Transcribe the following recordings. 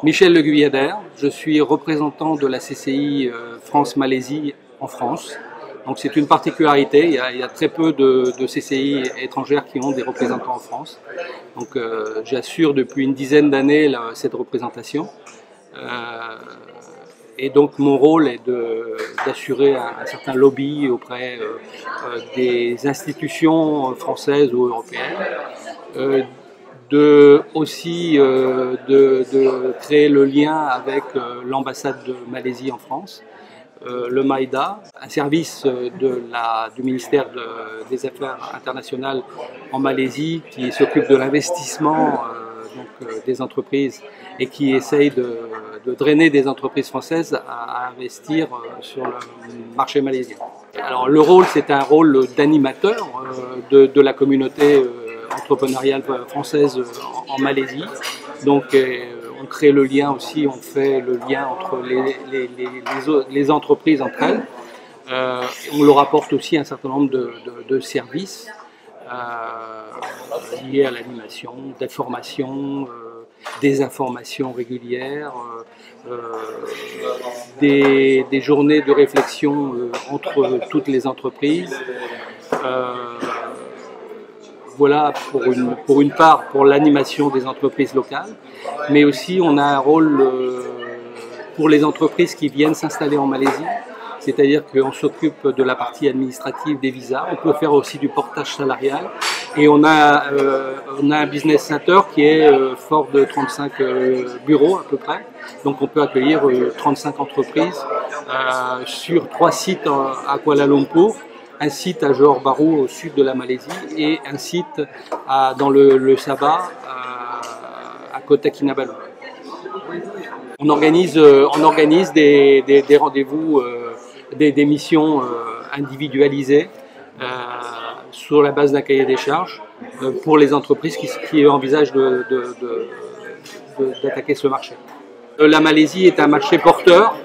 Michel Le Guyadère, je suis représentant de la CCI France-Malaisie en France. Donc c'est une particularité, il y a très peu de CCI étrangères qui ont des représentants en France. Donc j'assure depuis une dizaine d'années cette représentation. Et donc mon rôle est d'assurer un certain lobby auprès des institutions françaises ou européennes. De créer le lien avec l'ambassade de Malaisie en France, le MIDA, un service du ministère des Affaires internationales en Malaisie qui s'occupe de l'investissement des entreprises et qui essaye de drainer des entreprises françaises à investir sur le marché malaisien. Alors le rôle, c'est un rôle d'animateur de la communauté entrepreneuriale française en Malaisie. Donc on crée le lien aussi, on fait le lien entre les entreprises entre elles. On leur apporte aussi un certain nombre de services liés à l'animation, d'information, des informations régulières, des journées de réflexion entre toutes les entreprises. Voilà pour une part pour l'animation des entreprises locales, mais aussi on a un rôle pour les entreprises qui viennent s'installer en Malaisie, c'est-à-dire qu'on s'occupe de la partie administrative des visas, on peut faire aussi du portage salarial et on a un business center qui est fort de 35 bureaux à peu près, donc on peut accueillir 35 entreprises sur 3 sites à Kuala Lumpur, un site à Johor Bahru au sud de la Malaisie et un site dans le Sabah à Kota Kinabalu. On organise des rendez-vous, des missions individualisées sur la base d'un cahier des charges pour les entreprises qui envisagent d'attaquer ce marché. La Malaisie est un marché porteur.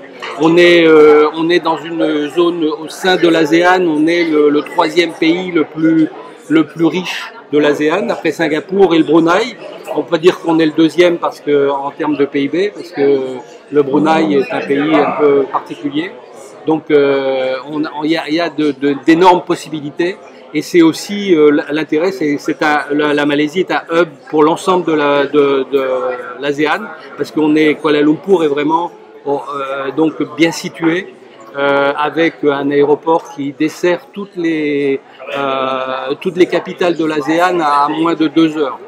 On est dans une zone au sein de l'ASEAN, on est le 3e pays le plus riche de l'ASEAN, après Singapour et le Brunei. On peut dire qu'on est le 2e en termes de PIB, parce que le Brunei est un pays un peu particulier. Donc il y a d'énormes possibilités. Et c'est aussi l'intérêt, la Malaisie est un hub pour l'ensemble de l'ASEAN, parce Kuala Lumpur est vraiment donc bien situé, avec un aéroport qui dessert toutes les capitales de l'ASEAN à moins de 2 heures.